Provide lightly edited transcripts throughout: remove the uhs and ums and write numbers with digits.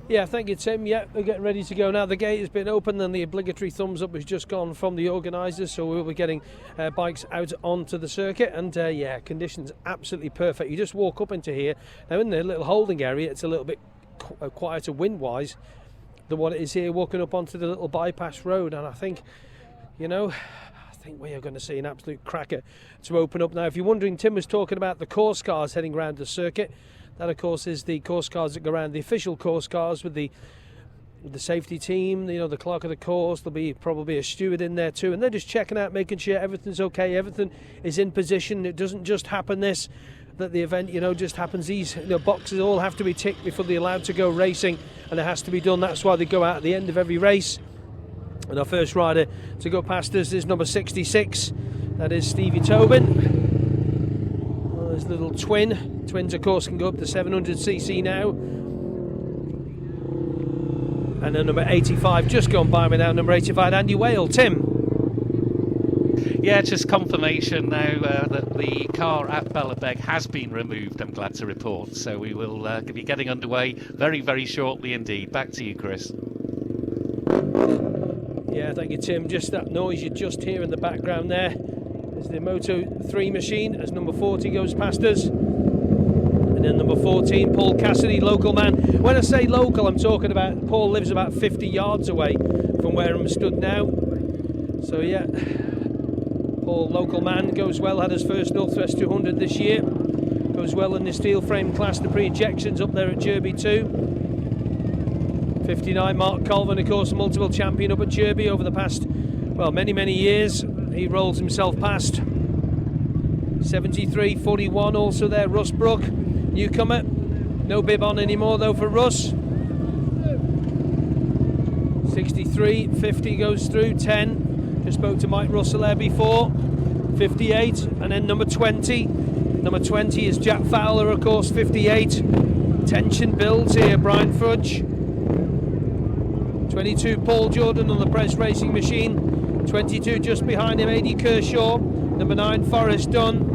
Yeah, thank you, Tim. Yeah, we're getting ready to go now. The gate has been opened and the obligatory thumbs up has just gone from the organisers, so we'll be getting bikes out onto the circuit. And yeah, conditions absolutely perfect. You just walk up into here. Now in the little holding area, it's a little bit quieter wind-wise than what it is here walking up onto the little bypass road. And I think, you know, I think we are going to see an absolute cracker to open up now. If you're wondering, Tim was talking about the course cars heading around the circuit. That, of course, is the course cars that go around, the official course cars with the safety team, you know, the clerk of the course. There'll be probably a steward in there too, and they're just checking out, making sure everything's okay, everything is in position. It doesn't just happen that the event, you know, just happens. These, you know, boxes all have to be ticked before they're allowed to go racing, and it has to be done. That's why they go out at the end of every race. And our first rider to go past us is number 66. That is Stevie Tobin. His little twins, of course, can go up to 700cc now. And then number 85 just gone by me now. Number 85, Andy Whale. Tim. Yeah, just confirmation now that the car at Bellabeg has been removed, I'm glad to report. So we will be getting underway very, very shortly indeed. Back to you, Chris. Yeah, thank you, Tim. Just that noise you just hear in the background there is the Moto 3 machine as number 40 goes past us. And then number 14, Paul Cassidy, local man. When I say local, I'm talking about Paul lives about 50 yards away from where I'm stood now. So yeah, Paul, local man, goes well, had his first Northwest 200 this year. Goes well in the steel frame class, the pre-injections up there at Derby too. 59, Mark Colvin, of course, multiple champion up at Derby over the past, well, many years. He rolls himself past. 73, 41 also there, Russ Brook, newcomer. No bib on anymore though for Russ. 63, 50 goes through, 10. Just spoke to Mike Russell there before. 58, and then number 20. Number 20 is Jack Fowler, of course, 58. Tension builds here, Brian Fudge. 22, Paul Jordan on the press racing machine. 22 just behind him, Eddie Kershaw. Number 9, Forrest Dunn.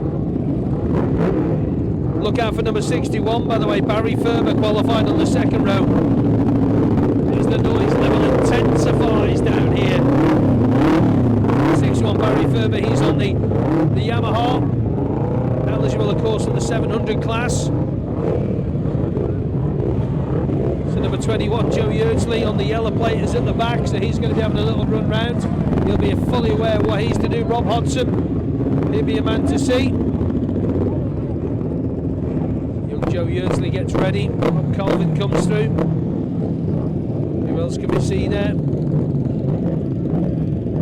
Look out for number 61, by the way, Barry Ferber qualified on the second row. As the noise level intensifies down here. 61, Barry Ferber, he's on the Yamaha. Eligible, of course, in the 700 class. So number 21, Joe Yardley on the yellow plate is at the back, so he's going to be having a little run round. He'll be fully aware of what he's to do. Rob Hodson, he'll be a man to see. Young Joe Yardley gets ready. Rob Colvin comes through. Who else can we see there?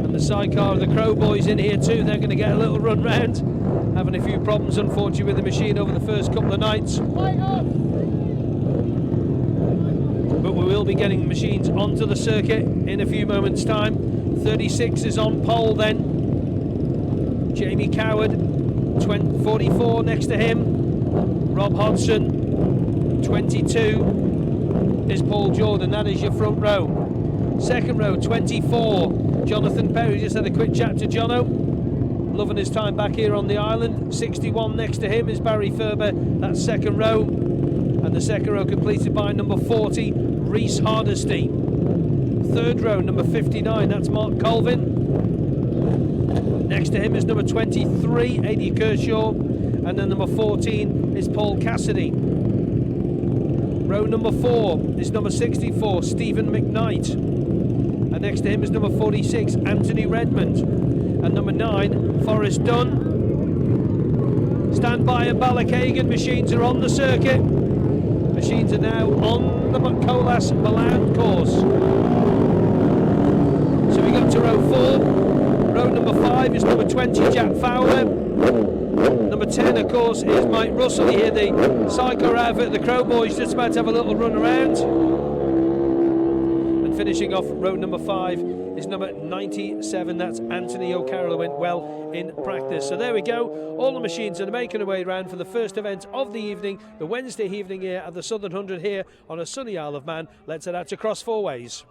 And the sidecar of the Crow Boys in here too. They're going to get a little run round. Having a few problems, unfortunately, with the machine over the first couple of nights. But we will be getting machines onto the circuit in a few moments' time. 36 is on pole then. Jamie Coward, 44 next to him. Rob Hodson, 22 is Paul Jordan. That is your front row. Second row, 24. Jonathan Perry, just had a quick chat to Jono. Loving his time back here on the island. 61 next to him is Barry Ferber. That's second row. And the second row completed by number 40, Reese Hardesty. Third row, number 59, that's Mark Colvin. Next to him is number 23, Eddie Kershaw. And then number 14 is Paul Cassidy. Row number 4 is number 64, Stephen McKnight. And next to him is number 46, Anthony Redmond. And number 9, Forrest Dunn. Stand by at Ballachagan, machines are on the circuit. Machines are now on the Colas Milan course. So we got to row 4. Row number 5 is number 20, Jack Fowler. Number 10, of course, is Mike Russell. You hear the sidecar outfit, the Crow Boys just about to have a little run around. And finishing off row number 5 is number 97, that's Anthony O'Carroll, who went well in practice. So there we go, all the machines are making their way around for the first event of the evening, the Wednesday evening here at the Southern 100 here on a sunny Isle of Man. Let's head out to Cross Four Ways.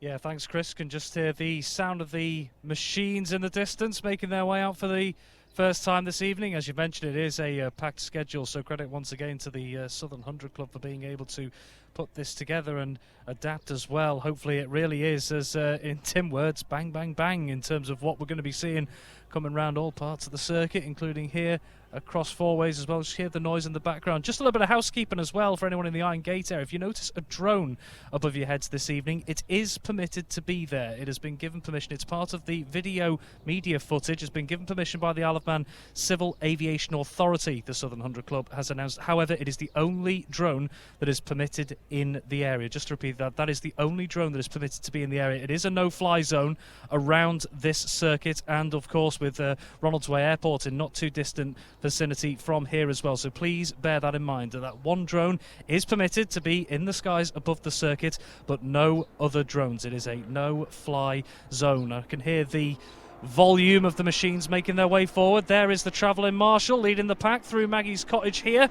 Yeah, thanks, Chris. Can just hear the sound of the machines in the distance making their way out for the first time this evening. As you mentioned, it is a packed schedule, so credit once again to the Southern 100 Club for being able to put this together and adapt as well. Hopefully it really is, as in Tim words, bang, bang, bang, in terms of what we're going to be seeing coming around all parts of the circuit, including here across four ways as well. Just hear the noise in the background. Just a little bit of housekeeping as well for anyone in the Iron Gate area. If you notice a drone above your heads this evening, it is permitted to be there. It has been given permission. It's part of the video media footage. It's been given permission by the Isle of Man Civil Aviation Authority, the Southern 100 Club has announced. However, it is the only drone that is permitted in the area. Just to repeat that, that is the only drone that is permitted to be in the area. It is a no-fly zone around this circuit, and of course with Ronalds Way Airport in not too distant vicinity from here as well. So please bear that in mind, that one drone is permitted to be in the skies above the circuit, but no other drones. It is a no-fly zone. I can hear the volume of the machines making their way forward. There is the travelling marshal leading the pack through Maggie's Cottage here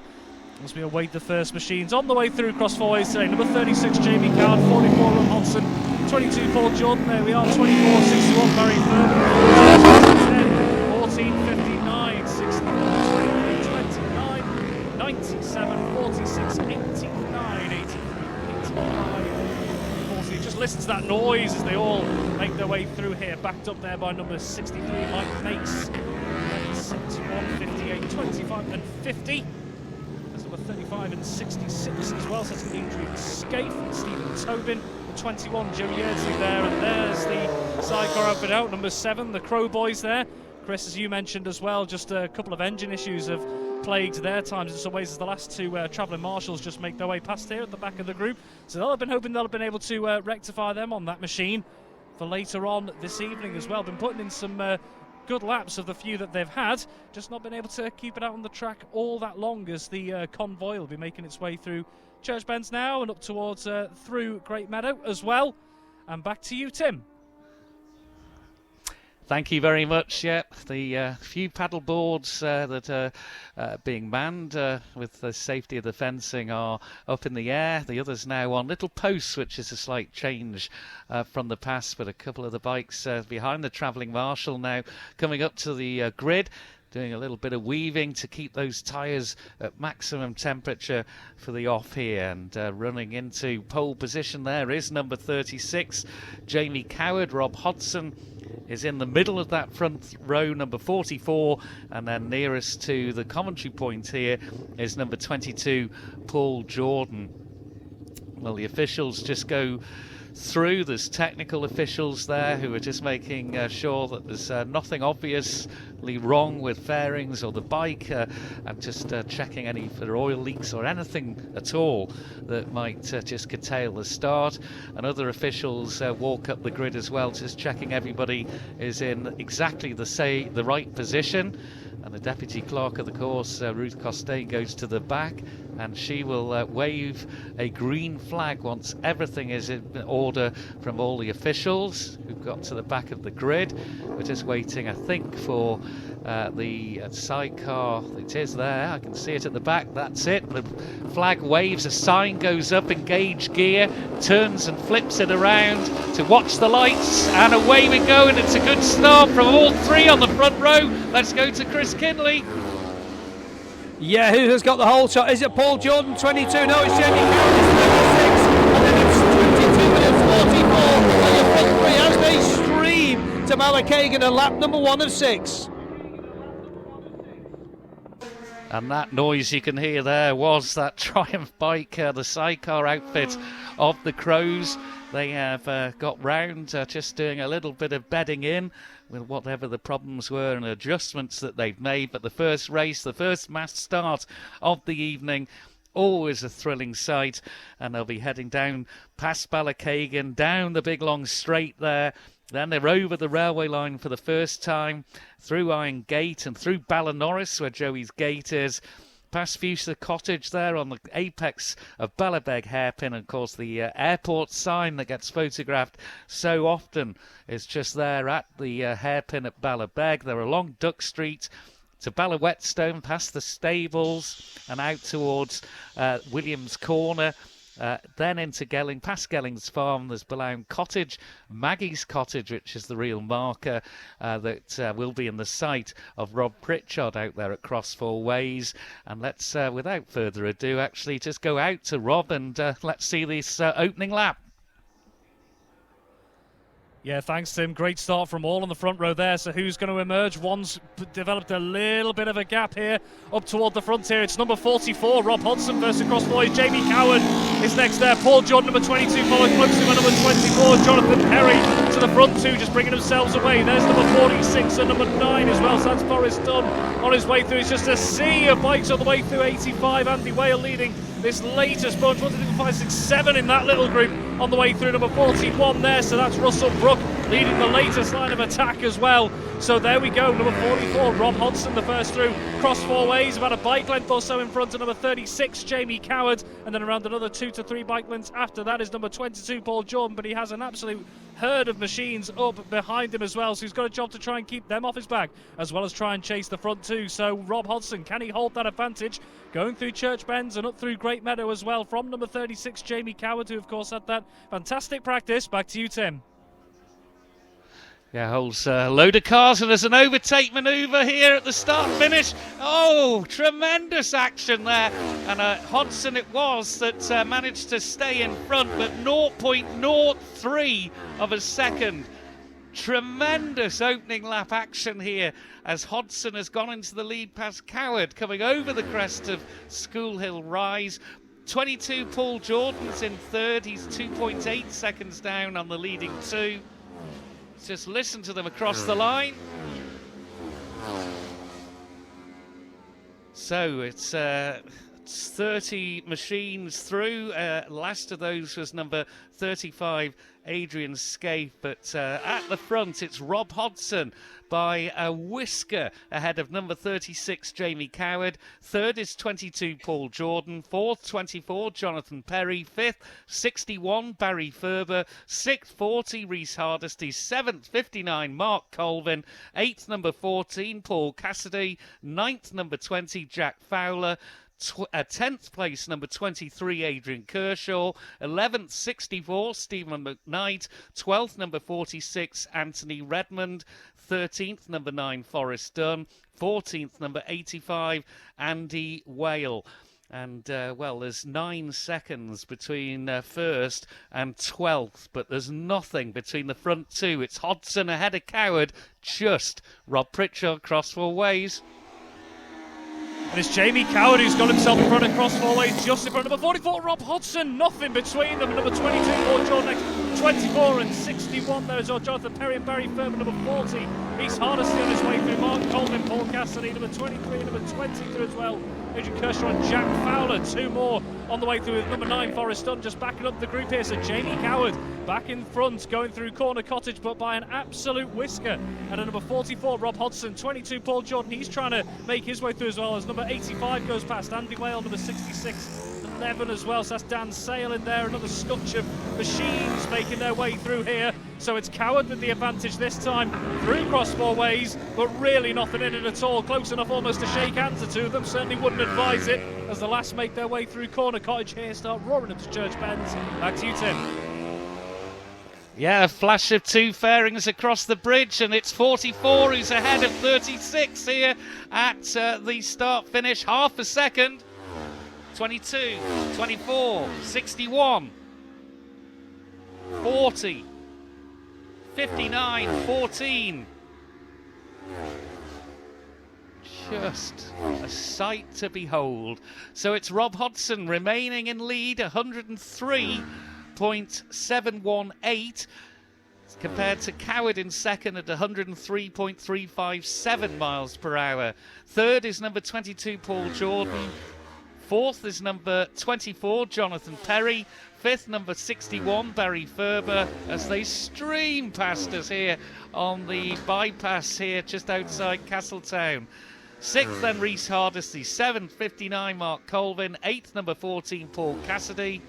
as we await the first machines on the way through across four ways today. Number 36 Jamie Coward, 44 Ron Hodson, 22 Paul Jordan, there we are, 24 61 Barry Furman, 14 59 64 29 97 46 89 85 40. Just listen to that noise as they all make their way through here, backed up there by number 63 Mike Mace, 71 58 25 and 50. 35 and 66 as well, so it's Adrian Scaife, Stephen Tobin, 21 Joe Yeardsley there, and there's the sidecar outfit out, number 7, the Crow Boys there. Chris, as you mentioned as well, just a couple of engine issues have plagued their times in some ways as the last two travelling marshals just make their way past here at the back of the group, so they'll have been hoping they'll have been able to rectify them on that machine for later on this evening as well. Been putting in some good laps of the few that they've had, just not been able to keep it out on the track all that long as the convoy will be making its way through Church Bends now and up towards through Great Meadow as well. And back to you, Tim. Thank you very much. Yeah, the few paddle boards that are being manned with the safety of the fencing are up in the air. The others now on little posts, which is a slight change from the past, but a couple of the bikes behind the travelling marshal now coming up to the grid, doing a little bit of weaving to keep those tyres at maximum temperature for the off here. And running into pole position there is number 36, Jamie Coward. Rob Hodson is in the middle of that front row, number 44, and then nearest to the commentary point here is number 22, Paul Jordan. Well, the officials just go through. There's technical officials there who are just making sure that there's nothing obviously wrong with fairings or the bike, and just checking any for oil leaks or anything at all that might just curtail the start. And other officials walk up the grid as well, just checking everybody is in exactly the right position. And the deputy clerk of the course, Ruth Costain, goes to the back, and she will wave a green flag once everything is in order from all the officials who've got to the back of the grid. We're just waiting, I think, for the sidecar. It is there, I can see it at the back. That's it. The flag waves, a sign goes up, engage gear, turns and flips it around to watch the lights, and away we go. And it's a good start from all three on the front row. Let's go to Chris Kinley. Yeah, who has got the whole shot? Is it Paul Jordan, 22? No, it's Jamie Coward, 36. And then it's 22 minutes 44 for your front three as they stream to Malakagan and lap number 1 of 6. And that noise you can hear there was that Triumph bike, the sidecar outfit of the Crows. They have got round just doing a little bit of bedding in with whatever the problems were and adjustments that they've made. But the first race, the first mass start of the evening, always a thrilling sight. And they'll be heading down past Ballakagan, down the big long straight there. Then they're over the railway line for the first time, through Iron Gate and through Ballinorris, where Joey's Gate is, past Fuchsia Cottage there on the apex of Ballabeg Hairpin. And of course the airport sign that gets photographed so often is just there at the hairpin at Ballabeg. They're along Duck Street to Ballawhetstone, past the stables and out towards Williams Corner. Then into Gelling, past Gelling's Farm, there's Blount Cottage, Maggie's Cottage, which is the real marker that will be in the sight of Rob Pritchard out there at Cross Four Ways. And let's, without further ado, actually just go out to Rob and let's see this opening lap. Yeah, thanks, Tim. Great start from all on the front row there. So who's going to emerge? One's developed a little bit of a gap here up toward the front here. It's number 44, Rob Hodgson versus Cross Four Ways. Jamie Coward is next there. Paul Jordan, number 22, followed closely by number 24. Jonathan Perry to the front two, just bringing themselves away. There's number 46 and number 9 as well. So that's Forrest Dunn on his way through. It's just a sea of bikes on the way through. 85, Andy Whale leading this latest bunch. 1, 2, 3, 4, 5, 6, 7 in that little group on the way through. Number 41 there, so that's Russell Brook leading the latest line of attack as well. So there we go, number 44, Rob Hodgson, the first through. Cross Four Ways, about a bike length or so in front of number 36, Jamie Coward, and then around another 2 to 3 bike lengths after that is number 22, Paul Jordan, but he has an absolute herd of machines up behind him as well, so he's got a job to try and keep them off his back, as well as try and chase the front two. So Rob Hodgson, can he hold that advantage? Going through Church Bends and up through Great Meadow as well, from number 36, Jamie Coward, who of course had that fantastic practice. Back to you, Tim. Yeah, holds a load of cars, and there's an overtake manoeuvre here at the start-finish. Oh, tremendous action there. And Hodgson it was that managed to stay in front, but 0.03 of a second. Tremendous opening lap action here as Hodgson has gone into the lead past Coward, coming over the crest of School Hill Rise. 22, Paul Jordan's in third. He's 2.8 seconds down on the leading two. Just listen to them across the line. So it's 30 machines through. Last of those was number 35, Adrian Scaife. But at the front, it's Rob Hodgson by a whisker ahead of number 36, Jamie Coward. Third is 22, Paul Jordan. Fourth, 24, Jonathan Perry. Fifth, 61, Barry Ferber. Sixth, 40, Rhys Hardesty. Seventh, 59, Mark Colvin. Eighth, number 14, Paul Cassidy. Ninth, number 20, Jack Fowler. 10th place, number 23, Adrian Kershaw. 11th, 64, Stephen McKnight. 12th, number 46, Anthony Redmond. 13th, number 9, Forrest Dunn. 14th, number 85, Andy Whale. And, well, there's 9 seconds between first and 12th, but there's nothing between the front two. It's Hodgson ahead of Coward, just Rob Pritchard, Cross Four Ways. And it's Jamie Coward who's got himself in front of Cross Four Ways, just in front of number 44, Rob Hodgson. Nothing between them. Number 22, Paul Jordan next. 24 and 61 there as well. Jonathan Perry and Barry Furman. Number 40, Rhys Hardesty on his way through. Mark Coleman, Paul Cassidy. Number 23, number 22 as well. Adrian Kershaw and Jack Fowler. 2 more on the way through with number 9, Forrest Dunn, just backing up the group here. So Jamie Coward back in front, going through Corner Cottage, but by an absolute whisker. And at number 44, Rob Hodgson. 22, Paul Jordan. He's trying to make his way through as well, as number 85 goes past Andy Whale. Number 66, 11 as well. So that's Dan Sale in there. Another scutch of machines making their way through here. So it's Coward with the advantage this time through Cross Four Ways, but really nothing in it at all. Close enough almost to shake hands, the two of them. Certainly wouldn't advise it as the last make their way through Corner Cottage here, start roaring up to Church Bends. Back to you, Tim. Yeah, a flash of 2 fairings across the bridge, and it's 44 who's ahead of 36 here at the start finish. Half a second. 22, 24, 61, 40, 59, 14. Just a sight to behold. So it's Rob Hodgson remaining in lead, 103.718, compared to Coward in second at 103.357 miles per hour. Third is number 22, Paul Jordan. Fourth is number 24, Jonathan Perry. Fifth, number 61, Barry Ferber, as they stream past us here on the bypass here just outside Castletown. Sixth, then Rhys Hardesty. Seventh, 59, Mark Colvin. Eighth, number 14, Paul Cassidy.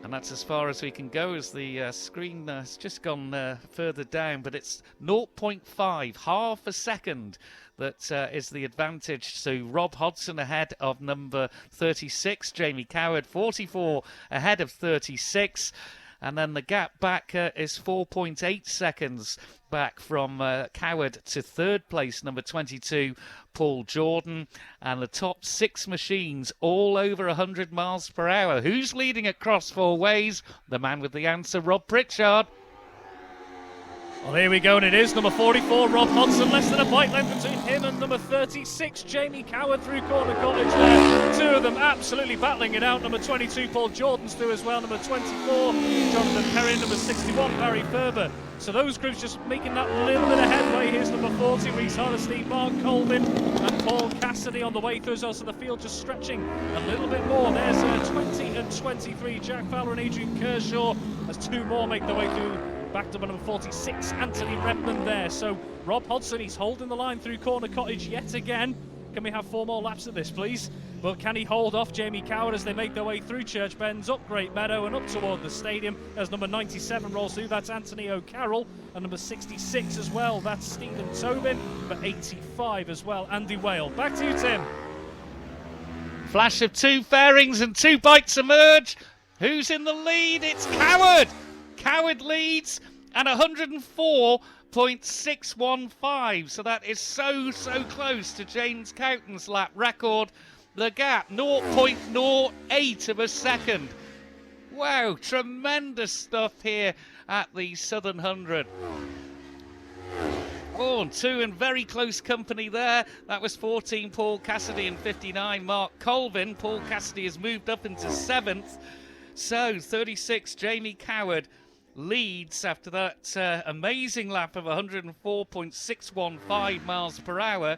And that's as far as we can go, as the screen has just gone further down, but it's 0.5, half a second. That is the advantage. So Rob Hodson ahead of number 36, Jamie Coward, 44 ahead of 36. And then the gap back is 4.8 seconds back from Coward to third place, number 22, Paul Jordan. And the top 6 machines all over 100 miles per hour. Who's leading across 4 ways? The man with the answer, Rob Pritchard. Well, here we go, and it is number 44, Rob Hodson, less than a bike length between him and number 36, Jamie Coward, through Corner Cottage there. 2 of them absolutely battling it out. Number 22, Paul Jordan's through as well. Number 24, Jonathan Perry. Number 61, Barry Ferber. So those groups just making that little bit of headway. Here's number 40, Rhys Hardesty, Mark Colvin, and Paul Cassidy on the way through as well. So the field just stretching a little bit more. There's 20 and 23, Jack Fowler and Adrian Kershaw, as 2 more make their way through. Back to number 46, Anthony Redmond there. So Rob Hodson, he's holding the line through Corner Cottage yet again. Can we have 4 more laps of this, please? But can he hold off Jamie Coward as they make their way through Church Bends, up Great Meadow and up toward the stadium as number 97 rolls through? That's Anthony O'Carroll. And number 66 as well, that's Stephen Tobin. Number 85 as well, Andy Whale. Back to you, Tim. Flash of 2 fairings and 2 bikes emerge. Who's in the lead? It's Coward. Coward leads and 104.615. So that is so close to James Cowton's lap record. The gap, 0.08 of a second. Wow, tremendous stuff here at the Southern 100. Oh, and 2 in very close company there. That was 14, Paul Cassidy, and 59, Mark Colvin. Paul Cassidy has moved up into 7th. So 36, Jamie Coward leads after that amazing lap of 104.615 miles per hour.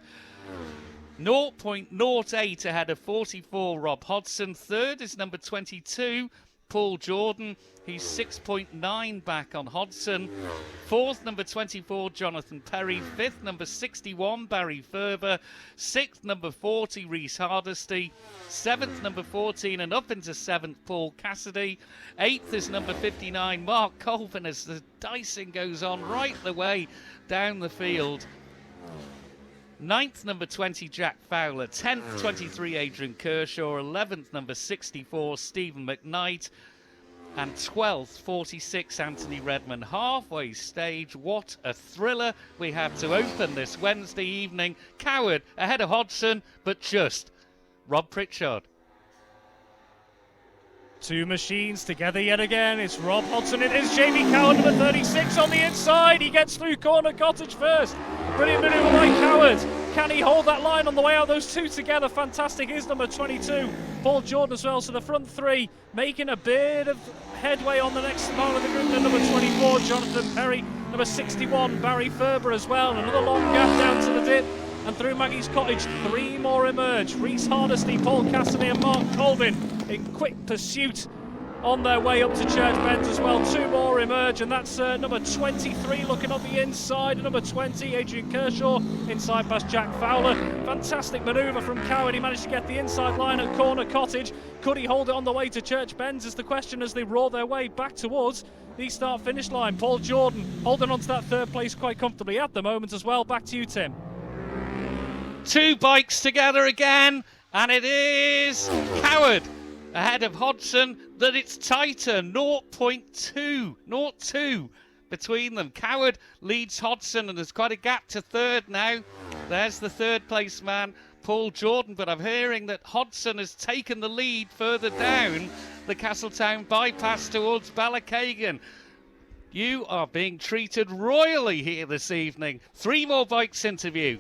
0.08 ahead of 44, Rob Hodson. Third is number 22, Paul Jordan. He's 6.9 back on Hodson. Fourth, number 24, Jonathan Perry. Fifth, number 61, Barry Ferber. Sixth, number 40, Rhys Hardesty. Seventh, number 14, and up into 7th, Paul Cassidy. Eighth is number 59, Mark Colvin, as the dicing goes on right the way down the field. 9th, number 20, Jack Fowler. 10th, 23, Adrian Kershaw. 11th, number 64, Stephen McKnight. And 12th, 46, Anthony Redmond. Halfway stage, what a thriller we have to open this Wednesday evening. Coward ahead of Hodson, but just Rob Pritchard. 2 machines together yet again. It's Rob Hodson. It is Jamie Coward, number 36 on the inside. He gets through Corner Cottage first. Brilliant manoeuvre by Coward. Can he hold that line on the way out? Those 2 together, fantastic. Is number 22, Paul Jordan as well. So the front 3 making a bit of headway on the next part of the group. Then number 24, Jonathan Perry. Number 61, Barry Ferber as well. Another long gap down to the dip. And through Maggie's Cottage, 3 more emerge. Rhys Hardesty, Paul Cassidy and Mark Colvin in quick pursuit on their way up to Church Bends as well. 2 more emerge, and that's number 23 looking on the inside. And number 20, Adrian Kershaw, inside past Jack Fowler. Fantastic manoeuvre from Coward. He managed to get the inside line at Corner Cottage. Could he hold it on the way to Church Bends is the question as they roar their way back towards the start-finish line. Paul Jordan holding on to that 3rd place quite comfortably at the moment as well. Back to you, Tim. 2 bikes together again, and it is Coward ahead of Hodson. That it's tighter, 0.2 between them. Coward leads Hodson, and there's quite a gap to 3rd now. There's the 3rd place man, Paul Jordan, but I'm hearing that Hodson has taken the lead further down the Castletown bypass towards Ballakegan. You are being treated royally here this evening. 3 more bikes into view.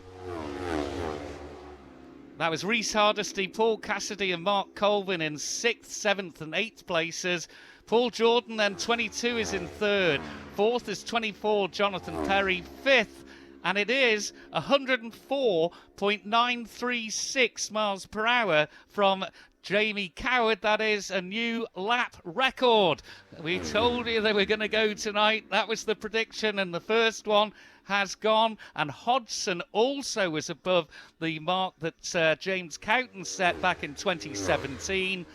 That was Rhys Hardesty, Paul Cassidy and Mark Colvin in 6th, 7th and 8th places. Paul Jordan then 22 is in 3rd. 4th is 24, Jonathan Perry. 5th, and it is 104.936 miles per hour from Jamie Coward. That is a new lap record. We told you they were going to go tonight. That was the prediction, and the first one has gone. And Hodson also was above the mark that James Cowton set back in 2017.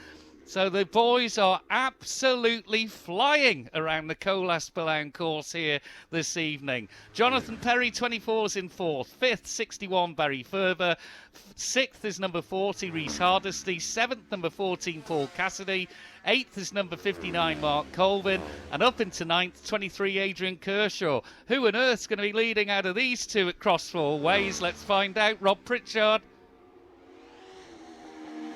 So the boys are absolutely flying around the Colas Ballown course here this evening. Jonathan Perry, 24, is in 4th. 5th, 61, Barry Ferber. 6th is number 40, Rhys Hardesty. 7th, number 14, Paul Cassidy. 8th is number 59, Mark Colvin. And up into 9th, 23, Adrian Kershaw. Who on earth's going to be leading out of these two at Cross Four Ways? Let's find out. Rob Pritchard.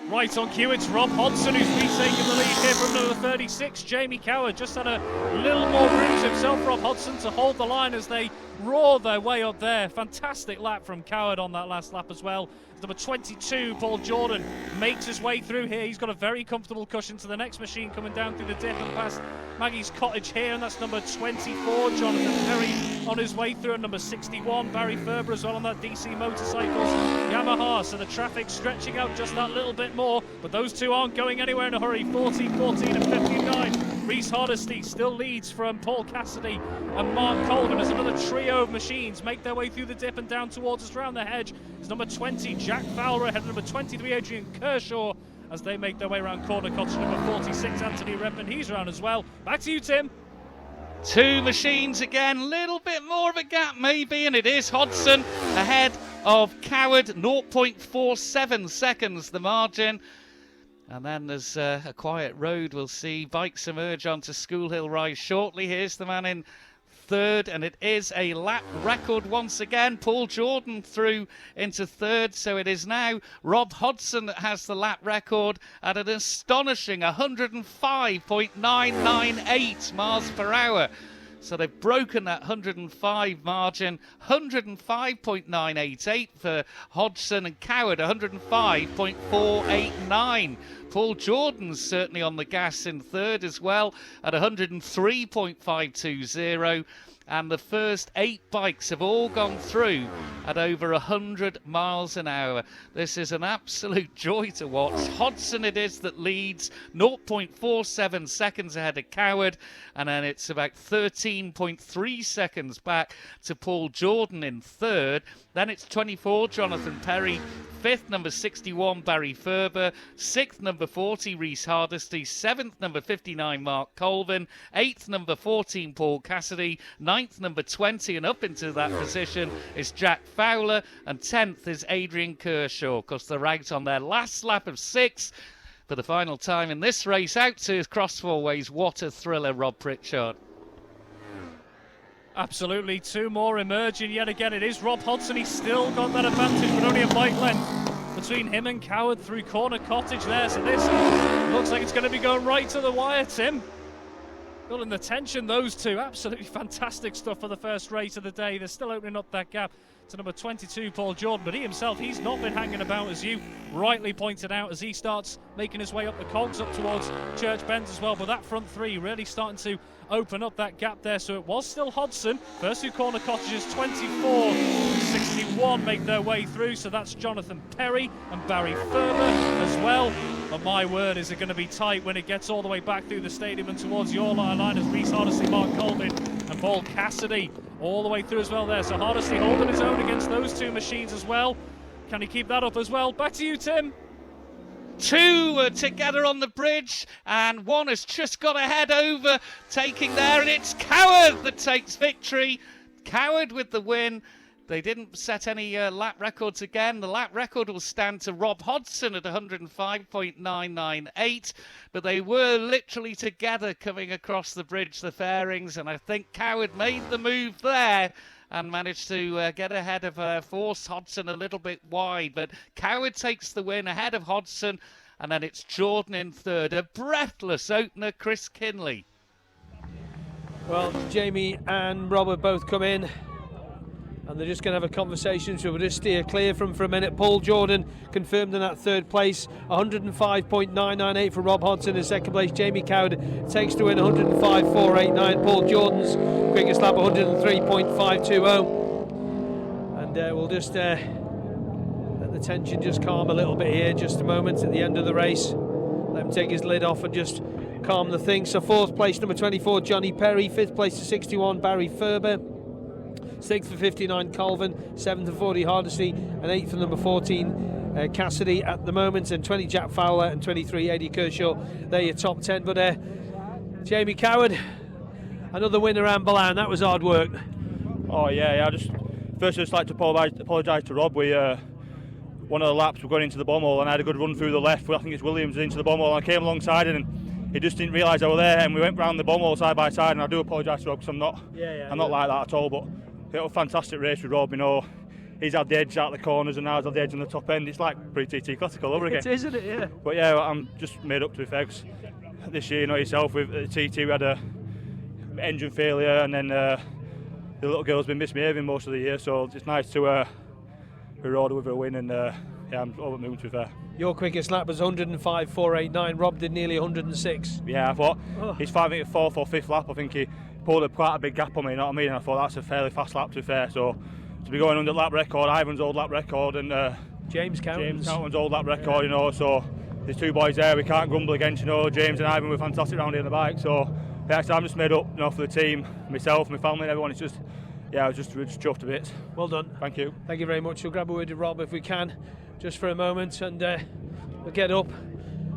Right on cue, it's Rob Hodson who's retaking the lead here from number 36, Jamie Coward. Just had a little more room to himself, Rob Hodson, to hold the line as they roar their way up there. Fantastic lap from Coward on that last lap as well. Number 22, Paul Jordan, makes his way through here. He's got a very comfortable cushion to the next machine coming down through the dip and past Maggie's Cottage here, and that's number 24, Jonathan Perry, on his way through, and number 61, Barry Ferber as well on that DC Motorcycles Yamaha. So the traffic stretching out just that little bit more, but those two aren't going anywhere in a hurry. 14, 14 and 59. Rhys Hardesty still leads from Paul Cassidy and Mark Colvin as another trio of machines make their way through the dip and down towards us round the hedge. It's number 20, Jack Fowler, ahead of number 23, Adrian Kershaw, as they make their way around Corner Cottage. Number 46, Anthony Redmond, he's around as well. Back to you, Tim. Two machines again, little bit more of a gap maybe, and it is Hodson ahead of Coward, 0.47 seconds the margin. And then there's a quiet road. We'll see bikes emerge onto School Hill Rise shortly. Here's the man in 3rd, and it is a lap record once again. Paul Jordan through into 3rd, so it is now Rob Hodson that has the lap record at an astonishing 105.998 miles per hour. So they've broken that 105 margin. 105.988 for Hodgson, and Coward 105.489. Paul Jordan's certainly on the gas in 3rd as well at 103.520. And the first 8 bikes have all gone through at over 100 miles an hour. This is an absolute joy to watch. Hodson it is that leads, 0.47 seconds ahead of Coward, and then it's about 13.3 seconds back to Paul Jordan in 3rd. Then it's 24, Jonathan Perry. 5th, number 61, Barry Ferber. 6th, number 40, Rhys Hardesty. 7th, number 59, Mark Colvin. 8th, number 14, Paul Cassidy. 9th, number 20, and up into that position is Jack Fowler. And 10th is Adrian Kershaw. Of course, they're out on their last lap of 6 for the final time in this race. Out to Cross Four Ways. What a thriller, Rob Pritchard. Absolutely, 2 more emerging yet again. It is Rob Hodson. He's still got that advantage, but only a bike length between him and Coward through Corner Cottage there. So this looks like it's going to be going right to the wire, Tim. Building the tension, those two. Absolutely fantastic stuff for the first race of the day. They're still opening up that gap to number 22, Paul Jordan, but he himself, he's not been hanging about, as you rightly pointed out, as he starts making his way up the cogs up towards Church Bends as well. But that front 3 really starting to open up that gap there. So it was still Hodson. First 2 Corner Cottages, 24, 61 make their way through. So that's Jonathan Perry and Barry Ferber as well. But my word, is it going to be tight when it gets all the way back through the stadium and towards your line as Rhys Hardesty, Mark Colvin and Paul Cassidy all the way through as well there. So Hardesty holding his own against those 2 machines as well. Can he keep that up as well? Back to you, Tim. 2 together on the bridge, and 1 has just got a head over, taking there, and it's Coward that takes victory. Coward with the win. They didn't set any lap records again. The lap record will stand to Rob Hodson at 105.998, but they were literally together coming across the bridge, the fairings, and I think Coward made the move there and managed to get ahead of force Hodson a little bit wide. But Coward takes the win ahead of Hodson, and then it's Jordan in 3rd. A breathless opener, Chris Kinley. Well, Jamie and Rob have both come in, and they're just going to have a conversation, so we'll just steer clear from for a minute. Paul Jordan confirmed in that 3rd place, 105.998 for Rob Hodson in 2nd place. Jamie Coward takes to win 105.489. Paul Jordan's quickest lap 103.520. And we'll just let the tension just calm a little bit here, just a moment at the end of the race. Let him take his lid off and just calm the thing. So 4th place, number 24, Johnny Perry. 5th place to 61, Barry Ferber. 6th for 59, Colvin. 7th for 40, Hardesty. And 8th for number 14, Cassidy at the moment, and 20 Jack Fowler and 23 Eddie Kershaw. They're your top 10. But Jamie Coward, another win around Ballan. That was hard work. Oh yeah. I just like to apologise to Rob. We one of the laps we're going into the bomb hole, and I had a good run through the left. I think it's Williams into the bomb hole. And I came alongside it, and he just didn't realise I was there. And we went round the bomb hole side by side. And I do apologise to Rob because I'm not like that at all. But it was a fantastic race with Rob. You know, he's had the edge out the corners, and now he's had the edge on the top end. It's like pre-TT Classic all over again. It is, isn't it? Yeah. But yeah, I'm just made up to it, because this year, you know yourself, with the TT we had a engine failure, and then the little girl's been misbehaving most of the year, so it's nice to be rewarded with a win, and yeah, I'm over the moon, to be fair. Your quickest lap was 105.489. Rob did nearly 106. Yeah, I thought his 4th or 5th lap, I think he pulled up quite a big gap on me, you know what I mean? And I thought that's a fairly fast lap, to be fair. So to be going under lap record, Ivan's old lap record, and James Cowan's old lap record, you know, so there's two boys there we can't grumble against, you know. James and Ivan were fantastic round here on the bike, so yeah, I'm just made up, you know, for the team, myself, my family, and everyone. It's just, yeah, we're just chuffed a bit. Well done. Thank you. Thank you very much. We'll grab a word with Rob if we can, just for a moment, and we'll get up.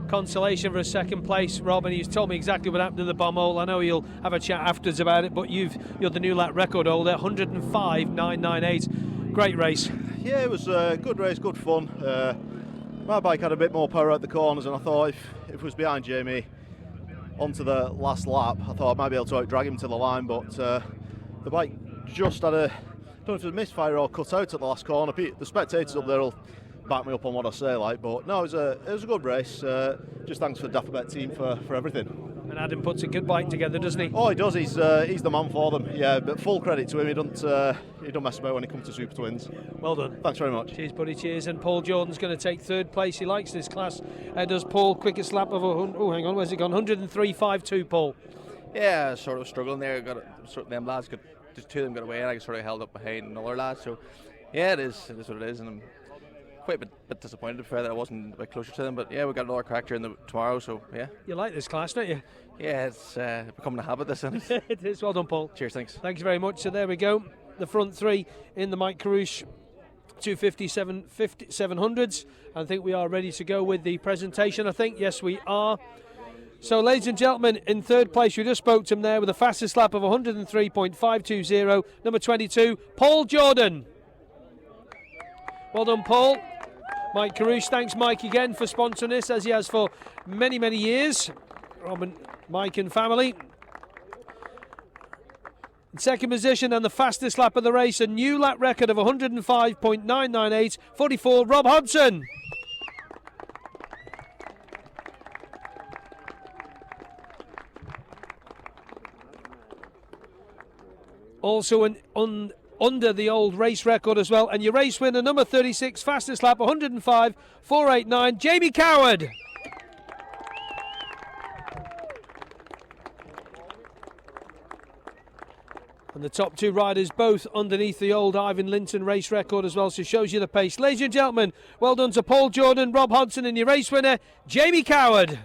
Consolation for a second place, Rob, and he's told me exactly what happened to the bomb hole. I know he'll have a chat afterwards about it, but you're the new lap record holder, 105.998. Great race. Yeah, it was a good race, good fun. My bike had a bit more power at the corners, and I thought if it was behind Jamie onto the last lap, I thought I might be able to drag him to the line, but the bike just had I don't know if it was a misfire or cut out at the last corner. The spectators up there will back me up on what I say, but no, it was a good race. Just thanks for the Dapperbet team for everything. And Adam puts a good bike together, doesn't he? Oh, he does. He's the man for them. Yeah, but full credit to him. He don't mess about when it comes to Super Twins. Well done. Thanks very much. Cheers, buddy. Cheers. And Paul Jordan's going to take 3rd place. He likes this class. Does Paul? Quickest lap of hang on, where's it gone? 103.52. Paul. Yeah, sort of struggling there. Them lads just 2 of them got away, and I sort of held up behind another lad. So yeah, it is what it is, and I'm quite a bit disappointed to be fair that I wasn't a bit closer to them. But yeah, we got another crack during tomorrow, so yeah. You like this class, don't you? Yeah, it's becoming a habit, this, isn't it? It is. Well done, Paul. Cheers, thanks. Thank you very much. So there we go. The front 3 in the Mike Kerruish 700s. I think we are ready to go with the presentation. I think, yes, we are. So, ladies and gentlemen, in 3rd place, you just spoke to him there with the fastest lap of 103.520. Number 22, Paul Jordan. Well done, Paul. Mike Kerruish, thanks Mike again for sponsoring this, as he has for many, many years. Rob, Mike and family. In 2nd position and the fastest lap of the race, a new lap record of 105.998, 44, Rob Hodson. Also under the old race record as well. And your race winner, number 36, fastest lap, 105.489, Jamie Coward. And the top 2 riders both underneath the old Ivan Linton race record as well, so shows you the pace. Ladies and gentlemen, well done to Paul Jordan, Rob Hodson, and your race winner, Jamie Coward.